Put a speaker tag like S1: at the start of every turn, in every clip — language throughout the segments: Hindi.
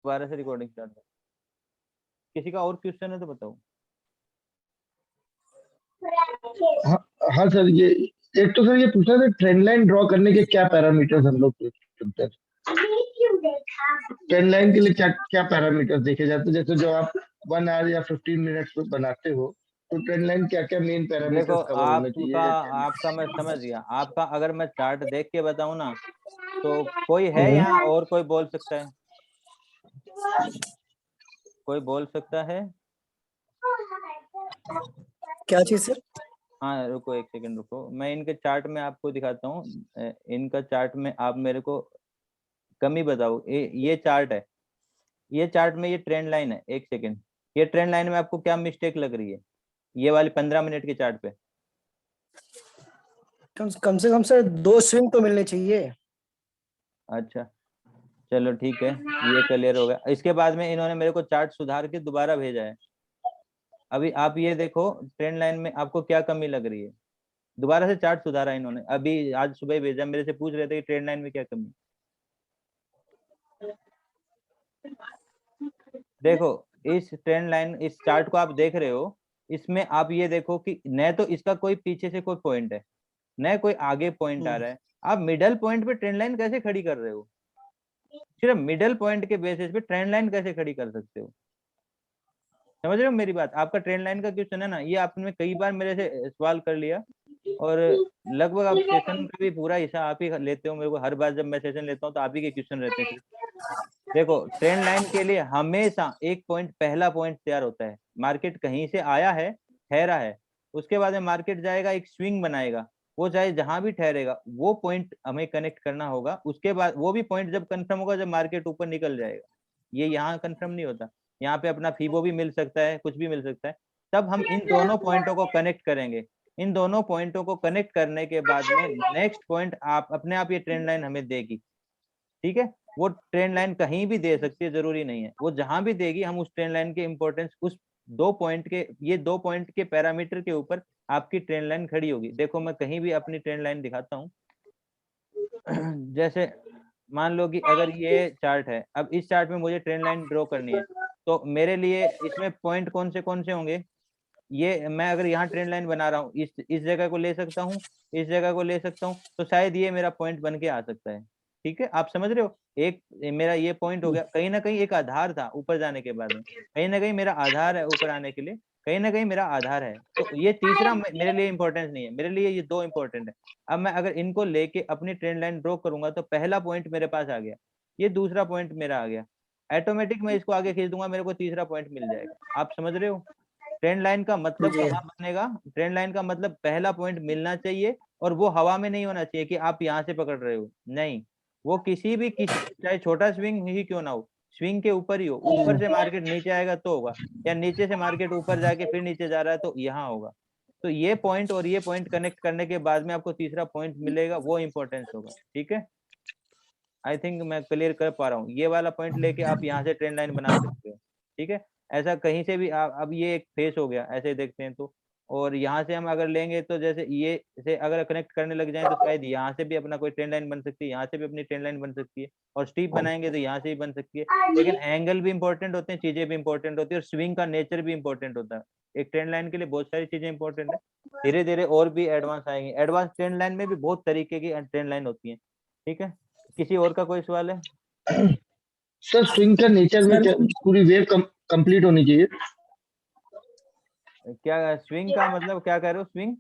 S1: दोबारा से रिकॉर्डिंग स्टार्ट। किसी का और क्वेश्चन है तो बताओ।
S2: हाँ सर, ये एक तो सर ये पूछा था, ट्रेंड लाइन ड्रॉ करने के क्या पैरामीटर्स हम लोग चुनते हैं? ट्रेंड लाइन के लिए क्या क्या पैरामीटर्स देखे जाते हैं? जैसे जो आप 1 आवर या 15 मिनट्स में बनाते हो, तो ट्रेंड लाइन क्या क्या मेन
S1: देखो
S2: पैरामीटर्स कवर होने
S1: आपका
S2: चाहिए?
S1: आपका मैं समझ गया आपका। अगर मैं चार्ट देख के बताऊं ना, तो कोई है
S2: हम्म।
S1: यहाँ और कोई बोल सकता है? कोई बोल सकता है?
S3: क्या चीज सर?
S1: हाँ रुको, एक सेकंड रुको, मैं इनके चार्ट में आपको दिखाता हूँ। इनका चार्ट में आप मेरे को कमी बताओ। ये चार्ट है, ये चार्ट में ये ट्रेंड लाइन है। एक सेकंड, ये ट्रेंड लाइन में आपको क्या मिस्टेक लग रही है ये वाली 15 मिनट के चार्ट पे?
S3: कम से कम सर 2 स्विंग तो मिलने चाहिए।
S1: अच्छा चलो ठीक है, ये क्लियर हो गया। इसके बाद में इन्होंने मेरे को चार्ट सुधार के दोबारा भेजा है। अभी आप ये देखो, ट्रेंड लाइन में आपको क्या कमी लग रही है। दोबारा से चार्ट सुधारा इन्होंने, अभी आज सुबह ही भेजा। मेरे से पूछ रहे थे कि ट्रेंड लाइन में क्या कमी। देखो इस ट्रेंड लाइन, इस चार्ट को आप देख रहे हो, इसमें आप ये देखो कि न तो इसका कोई पीछे से कोई पॉइंट है, न कोई आगे पॉइंट आ रहा है। आप मिडल पॉइंट पे ट्रेंड लाइन कैसे खड़ी कर रहे हो? सिर्फ मिडल पॉइंट के बेसिस पे ट्रेंड लाइन कैसे खड़ी कर सकते हो? समझ रहे हो मेरी बात? आपका ट्रेंड लाइन का क्वेश्चन है ना, ये आपने कई बार मेरे से सवाल कर लिया, और लगभग आप सेशन का भी पूरा हिस्सा आप ही लेते हो। मेरे को हर बार जब मैं सेशन लेता हूँ तो आप ही के क्वेश्चन रहते हैं सिर्फ। देखो ट्रेंड लाइन के लिए हमेशा एक पॉइंट, पहला पॉइंट तैयार होता है। मार्केट कहीं से आया है, ठहरा है, उसके बाद में मार्केट जाएगा, एक स्विंग बनाएगा, वो चाहे जहां भी ठहरेगा वो पॉइंट हमें कनेक्ट करना होगा। उसके बाद वो भी पॉइंट जब कंफर्म होगा जब मार्केट ऊपर निकल जाएगा। ये यहाँ कंफर्म नहीं होता, यहाँ पे अपना फीबो भी मिल सकता है, कुछ भी मिल सकता है। तब हम इन दोनों पॉइंटों को कनेक्ट करेंगे। इन दोनों पॉइंटों को कनेक्ट करने के बाद में नेक्स्ट पॉइंट आप अपने आप ये ट्रेंड लाइन हमें देगी। ठीक है, वो ट्रेंड लाइन कहीं भी दे सकती है, जरूरी नहीं है। वो जहां भी देगी हम उस ट्रेंड लाइन के इंपॉर्टेंस, उस 2 पॉइंट के, ये 2 पॉइंट के पैरामीटर के ऊपर आपकी ट्रेंड लाइन खड़ी होगी। देखो मैं कहीं भी अपनी ट्रेंड लाइन दिखाता हूँ। जैसे मान लो कि अगर ये चार्ट है, अब इस चार्ट में मुझे ट्रेंड लाइन ड्रॉ करनी है, तो मेरे लिए इसमें पॉइंट कौन से होंगे? ये मैं अगर यहाँ ट्रेंड लाइन बना रहा हूँ, इस जगह को ले सकता हूँ, इस जगह को ले सकता हूँ, तो शायद ये मेरा पॉइंट बन के आ सकता है। ठीक है, आप समझ रहे हो? एक मेरा ये पॉइंट हो गया, कहीं ना कहीं एक आधार था ऊपर जाने के बाद में, कहीं ना कहीं मेरा आधार है ऊपर आने के लिए, कहीं ना कहीं मेरा आधार है। तो ये तीसरा मेरे लिए इंपॉर्टेंस नहीं है, मेरे लिए ये 2 इंपॉर्टेंट है। अब मैं अगर इनको लेके अपनी ट्रेंड लाइन ड्रॉ करूंगा तो पहला पॉइंट मेरे पास आ गया, ये दूसरा पॉइंट मेरा आ गया, ऑटोमेटिक मैं इसको आगे खींच दूंगा, मेरे को तीसरा पॉइंट मिल जाएगा। आप समझ रहे हो? ट्रेंड लाइन का मतलब
S3: जी
S1: कहाँ बनेगा? ट्रेंड लाइन का मतलब पहला पॉइंट मिलना चाहिए, और वो हवा में नहीं होना चाहिए कि आप यहाँ से पकड़ रहे हो, नहीं। वो किसी चाहे छोटा स्विंग ही क्यों ना हो, स्विंग के ऊपर ही हो। ऊपर से मार्केट नीचे आएगा तो होगा, या नीचे से मार्केट ऊपर जाके फिर नीचे जा रहा है तो यहाँ होगा। तो ये पॉइंट और ये पॉइंट कनेक्ट करने के बाद में आपको तीसरा पॉइंट मिलेगा, वो इंपॉर्टेंस होगा। ठीक है, आई थिंक मैं क्लियर कर पा रहा हूँ। ये वाला पॉइंट लेके आप यहाँ से ट्रेंड लाइन बना सकते हो। ठीक है, ऐसा कहीं से भी आप, अब ये एक फेस हो गया ऐसे देखते हैं तो, और यहाँ से हम अगर लेंगे तो जैसे ये से अगर कनेक्ट करने लग जाए तो शायद यहाँ से भी अपना कोई ट्रेंड लाइन बन सकती है, यहाँ से भी अपनी ट्रेंड लाइन बन सकती है, और स्टीप बनाएंगे तो यहाँ से भी बन सकती है। लेकिन एंगल भी इंपॉर्टेंट होते हैं, चीजें भी इंपॉर्टेंट होती है, और स्विंग का नेचर भी इंपॉर्टेंट होता है। एक ट्रेंड लाइन के लिए बहुत सारी चीजें इंपॉर्टेंट है। धीरे धीरे और भी एडवांस आएंगे। एडवांस ट्रेंड लाइन में भी बहुत तरीके की ट्रेंड लाइन होती है। ठीक है, किसी और का कोई सवाल है?
S2: सर स्विंग का नेचर में क्या पूरी वेव कंप्लीट होनी चाहिए?
S1: क्या स्विंग का मतलब क्या कह रहे हो? स्विंग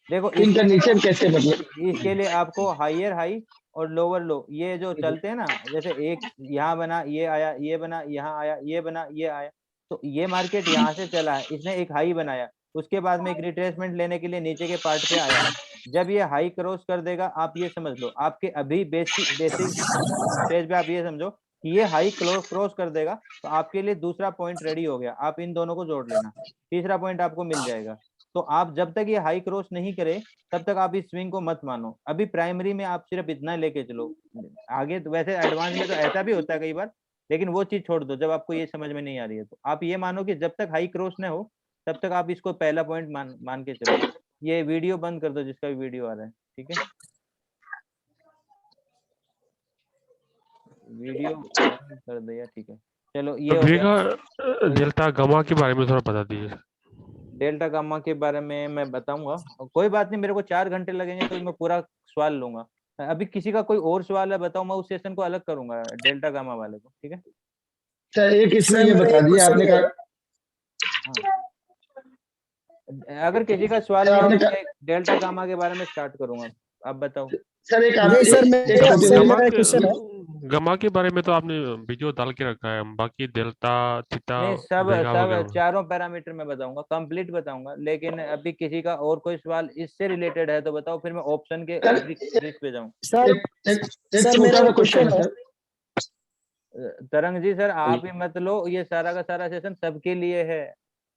S1: देखो
S2: स्विंग का
S1: इसके लिए,
S2: नेचर कैसे, मतलब?
S1: इसके लिए आपको हायर हाई और लोअर लो, ये जो चलते हैं ना, जैसे एक यहाँ बना, ये आया, ये बना, यहाँ आया, ये बना, ये आया, तो ये मार्केट यहाँ से चला है, इसने एक हाई बनाया, उसके बाद में एक रिट्रेसमेंट लेने के लिए नीचे के पार्ट पे आया। जब ये हाई क्रॉस कर देगा, आप ये समझ लो आपके अभी बेसिक बेसिक स्टेज पे आप ये समझो कि ये हाई क्रॉस कर देगा, तो आपके लिए दूसरा पॉइंट रेडी हो गया। आप इन दोनों को जोड़ लेना, तीसरा पॉइंट आपको मिल जाएगा। तो आप जब तक ये हाई क्रॉस नहीं करे तब तक आप इस स्विंग को मत मानो। अभी प्राइमरी में आप सिर्फ इतना लेके चलो, आगे तो वैसे एडवांस में तो ऐसा भी होता है कई बार, लेकिन वो चीज छोड़ दो जब आपको ये समझ में नहीं आ रही है। तो आप ये मानो कि जब तक हाई क्रॉस न हो तब तक आप इसको पहला पॉइंट मान के चलो। ये वीडियो बंद कर दो जिसका भी वीडियो आ रहा है। ठीक है, वीडियो कर दिया, ठीक है। चलो ये
S4: तो
S1: हो
S4: भैया
S1: गया।
S4: डेल्टा गामा के बारे में थोड़ा बता दीजिए।
S1: डेल्टा गामा के बारे में मैं बताऊंगा, कोई बात नहीं, मेरे को 4 घंटे लगेंगे तो मैं पूरा सवाल लूंगा। अभी किसी का कोई और सवाल है बताओ, मैं उस सेशन को अलग करूंगा डेल्टा गामा वाले को, ठीक है।
S2: सर एक इसमें
S3: सर
S2: ये
S3: मेरा
S2: बता
S3: एक
S2: दिया
S3: क्वेश्चन
S2: आपने
S3: है।
S2: कहा,
S1: अगर किसी का सवाल
S2: सर
S1: नहीं
S2: आपने
S1: होगा
S2: कहा,
S1: मैं डेल्टा गामा के बारे में स्टार्ट करूंगा। आप बताओ।
S2: सर एक आप
S3: नहीं सर,
S2: एक
S3: मेरा
S2: छोटी
S3: सर
S4: गमा
S3: मेरा एक
S4: के
S3: क्वेश्चन है।
S4: गमा के बारे में तो आपने वीडियो डाल के रखा है, बाकी डेल्टा थीटा
S1: नहीं, सब
S4: वेगा
S1: सब
S4: वगैरह।
S1: चारों पैरामीटर मैं बताऊंगा, कंप्लीट बताऊंगा। लेकिन अभी किसी का और कोई सवाल इससे रिलेटेड है तो बताओ, फिर मैं ऑप्शन के
S2: सर
S1: ब्रीफ पे जाऊं।
S3: सर
S2: एक एक एक
S3: सर मेरा
S2: छोटा सा
S3: एक
S2: क्वेश्चन
S3: क्वेश्चन
S2: है
S3: है।
S2: सर।
S1: तरंग जी सर, आप ही मत लो, ये सारा का सारा सेशन सबके लिए है।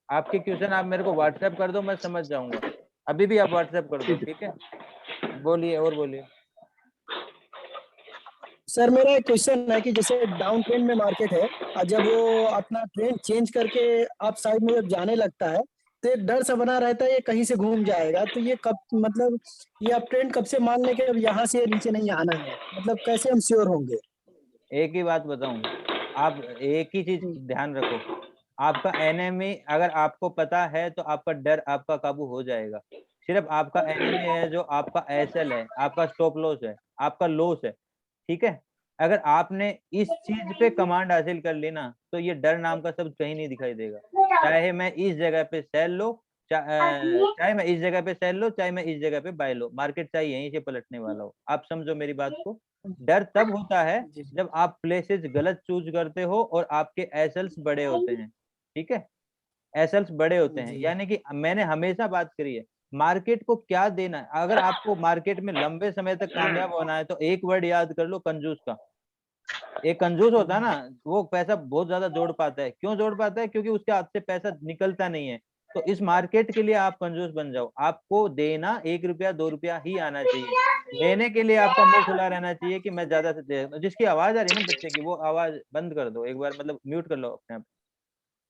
S1: आपके क्वेश्चन आप मेरे को व्हाट्सएप कर दो, मैं समझ जाऊंगा। अभी भी आप व्हाट्सएप कर दो,
S2: ठीक है।
S1: ठीक है। बोलिए और बोलिए।
S3: सर मेरा एक क्वेश्चन है कि जैसे डाउन ट्रेंड में मार्केट है और जब वो अपना ट्रेंड चेंज करके अप साइड में जब जाने लगता है तो एक डर सा बना रहता है ये कहीं से घूम जाएगा, तो ये कब मतलब ये अप ट्रेंड कब से मान लें कि अब यहाँ से नीचे नहीं आना है, मतलब कैसे हम श्योर होंगे?
S1: एक ही बात बताऊं, आप एक ही चीज ध्यान रखो, आपका एनिमी अगर आपको पता है तो आपका डर आपका काबू हो जाएगा। सिर्फ आपका एनिमी है जो आपका एसएल है, आपका स्टॉप लॉस है, आपका लॉस है, ठीक है। अगर आपने इस चीज पे कमांड हासिल कर ली ना, तो ये डर नाम का शब्द कहीं नहीं दिखाई देगा। चाहे मैं इस जगह पे सेल लो, चाहे मैं इस जगह पे सेल लो, चाहे मैं इस जगह पे बाय लो, मार्केट चाहे यहीं से पलटने वाला हो। आप समझो मेरी बात को। डर तब होता है
S3: जी
S1: जब आप प्लेसेस गलत चूज करते हो और आपके एसएल्स बड़े होते हैं, ठीक है। एसएल्स बड़े होते हैं,
S3: जी
S1: यानी कि मैंने हमेशा बात करी है, मार्केट को क्या देना है। अगर आपको मार्केट में लंबे समय तक कामयाब होना है तो एक वर्ड याद कर लो, कंजूस का। एक कंजूस होता है ना, वो पैसा बहुत ज्यादा जोड़ पाता है। क्यों जोड़ पाता है? क्योंकि उसके हाथ से पैसा निकलता नहीं है। तो इस मार्केट के लिए आप कंजूस बन जाओ। आपको देना 1 रुपया 2 रुपया ही आना चाहिए, लेने के लिए आपका मुंह खुला रहना चाहिए कि मैं ज्यादा से दे। जिसकी आवाज आ रही है ना बच्चे की, वो आवाज बंद कर दो एक बार, मतलब म्यूट कर लो अपने आप,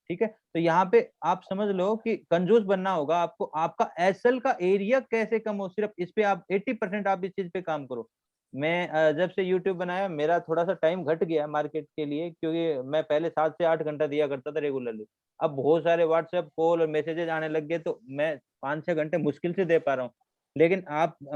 S1: ठीक है। तो यहाँ पे आप समझ लो कि कंजूस बनना होगा आपको। आपका एसएल का एरिया कैसे कम हो, सिर्फ इस पे आप 80% आप इस चीज पे काम करो। मैं जब से यूट्यूब बनाया मेरा थोड़ा सा टाइम घट गया मार्केट के लिए, क्योंकि मैं पहले 7 से 8 घंटा दिया करता था रेगुलरली। अब बहुत सारे व्हाट्सएप कॉल और मैसेजेस आने लग गए, तो मैं 5-6 घंटे मुश्किल से दे पा रहा हूँ। लेकिन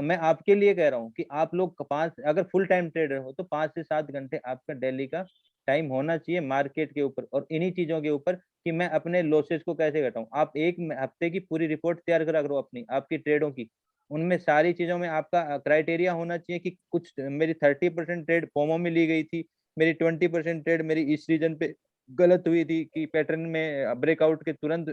S1: मैं आपके लिए कह रहा हूँ कि आप लोग अगर फुल टाइम ट्रेडर हो तो 5 से 7 घंटे आपका डेली का टाइम होना चाहिए मार्केट के ऊपर और इन्हीं चीजों के ऊपर, कि मैं अपने लॉसेस को कैसे घटाऊं। आप एक हफ्ते की पूरी रिपोर्ट तैयार करा करो अपनी, आपकी ट्रेडों की। उनमें सारी चीजों में आपका क्राइटेरिया होना चाहिए कि कुछ मेरी 30% ट्रेड फोमो में ली गई थी, मेरी 20% ट्रेड मेरी इस रीजन पे गलत हुई थी कि पैटर्न में ब्रेकआउट के तुरंत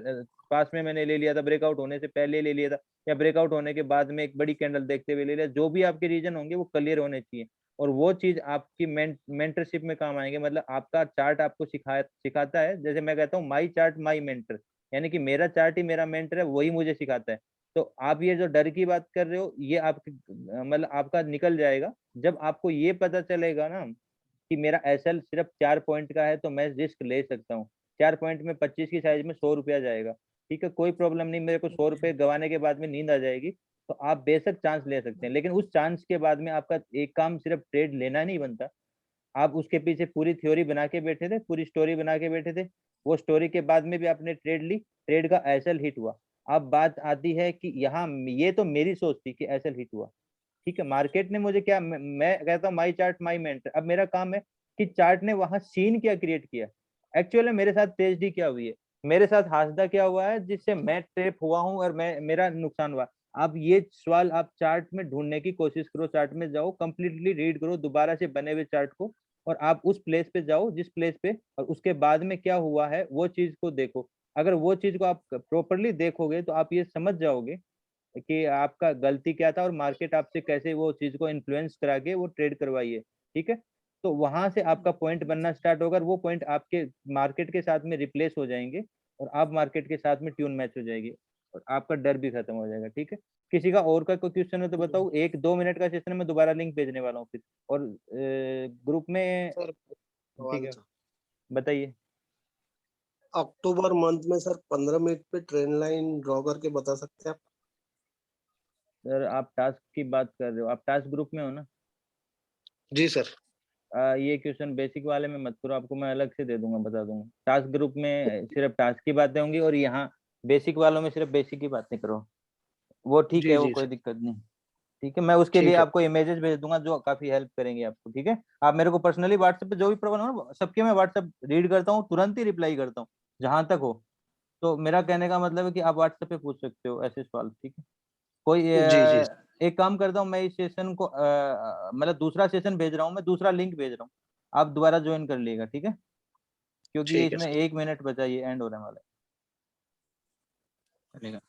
S1: पास में मैंने ले लिया था, ब्रेकआउट होने से पहले ले लिया था, या ब्रेकआउट होने के बाद में एक बड़ी कैंडल देखते हुए ले लिया। जो भी आपके रीजन होंगे वो क्लियर होने चाहिए, और वो चीज आपकी मेंटरशिप में काम आएंगे। मतलब आपका चार्ट आपको सिखाता है, जैसे मैं कहता हूँ माई चार्ट माई मेंटर, यानी कि मेरा चार्ट ही मेरा मेंटर है, वही मुझे सिखाता है। तो आप ये जो डर की बात कर रहे हो, ये आपके मतलब आपका निकल जाएगा जब आपको ये पता चलेगा ना कि मेरा एसएल सिर्फ 4 पॉइंट का है, तो मैं रिस्क ले सकता हूँ। 4 पॉइंट में 25 की साइज में 100 रुपया जाएगा, ठीक है, कोई प्रॉब्लम नहीं। मेरे को 100 रुपये गंवाने के बाद में नींद आ जाएगी, तो आप बेशक चांस ले सकते हैं। लेकिन उस चांस के बाद में आपका एक काम सिर्फ ट्रेड लेना नहीं बनता, आप उसके पीछे पूरी थ्योरी बना के बैठे थे, पूरी स्टोरी बना के बैठे थे। वो स्टोरी के बाद में भी आपने ट्रेड ली, ट्रेड का एसएल हिट हुआ। अब बात आती है कि यहाँ ये तो मेरी सोच थी कि एसएल हिट हुआ, ठीक है। मार्केट ने मुझे क्या, मैं कहता हूँ माई चार्ट माई मेंटर। अब मेरा काम है कि चार्ट ने वहां सीन क्या क्रिएट किया, एक्चुअली मेरे साथ ट्रेजेडी क्या हुई है, मेरे साथ हादसा क्या हुआ है जिससे मैं ट्रैप हुआ हूँ और मैं मेरा नुकसान हुआ। अब ये सवाल आप चार्ट में ढूंढने की कोशिश करो, चार्ट में जाओ, कंप्लीटली रीड करो दोबारा से बने हुए चार्ट को, और आप उस प्लेस पे जाओ जिस प्लेस पे, और उसके बाद में क्या हुआ है वो चीज को देखो। अगर वो चीज को आप प्रॉपरली देखोगे तो आप ये समझ जाओगे कि आपका गलती क्या था और मार्केट आपसे कैसे वो चीज को इन्फ्लुएंस करा के वो ट्रेड करवाई है, ठीक है। तो वहां से आपका पॉइंट बनना स्टार्ट होगा, और वो पॉइंट आपके मार्केट के साथ में रिप्लेस हो जाएंगे, और आप मार्केट के साथ में ट्यून मैच हो जाएगी, और आपका डर भी खत्म हो जाएगा, ठीक है। किसी का और का कोई क्वेश्चन है तो बताओ, 1-2 मिनट का सेशन है, मैं दोबारा लिंक भेजने वाला हूँ फिर, और ग्रुप में,
S5: सर
S1: ठीक
S5: सवाल
S1: है,
S5: था,
S1: बताइए।
S5: अक्टूबर मंथ में सर 15 मिनट पे ट्रेंड लाइन ड्रॉ करके बता सकते हैं आप?
S1: सर आप टास्क की बात कर रहे हो, आप टास्क ग्रुप में हो ना?
S5: जी सर।
S1: ये क्वेश्चन बेसिक वाले में मत करो, आपको मैं अलग से दे दूंगा, बता दूंगा। टास्क ग्रुप में सिर्फ टास्क की बातें होंगी और यहाँ बेसिक वालों में सिर्फ बेसिक की बातें करो। वो ठीक
S5: जी
S1: है, वो
S5: जी
S1: कोई
S5: सर,
S1: दिक्कत नहीं। ठीक है, मैं उसके लिए
S5: ठीक है।
S1: आपको इमेजेस भेज दूंगा जो काफी हेल्प करेंगे आपको। ठीक है, आप मेरे को पर्सनली व्हाट्सएप पे जो भी प्रॉब्लम हो ना, सबके मैं व्हाट्सएप रीड करता हूँ, तुरंत ही रिप्लाई करता हूँ जहां तक हो। तो मेरा कहने का मतलब है कि आप व्हाट्सएप पे पूछ सकते हो ऐसे सवाल। ठीक है, कोई
S5: जी जी
S1: एक काम करता हूँ, मैं इस सेशन को मतलब दूसरा सेशन भेज रहा हूँ, मैं दूसरा लिंक भेज रहा हूँ, आप दोबारा ज्वाइन कर लीजिएगा। ठीक है, क्योंकि ये
S5: ठीक है
S1: इसमें
S5: सर।
S1: 1 मिनट बचा, ये एंड होने वाला है।
S6: चलेगा।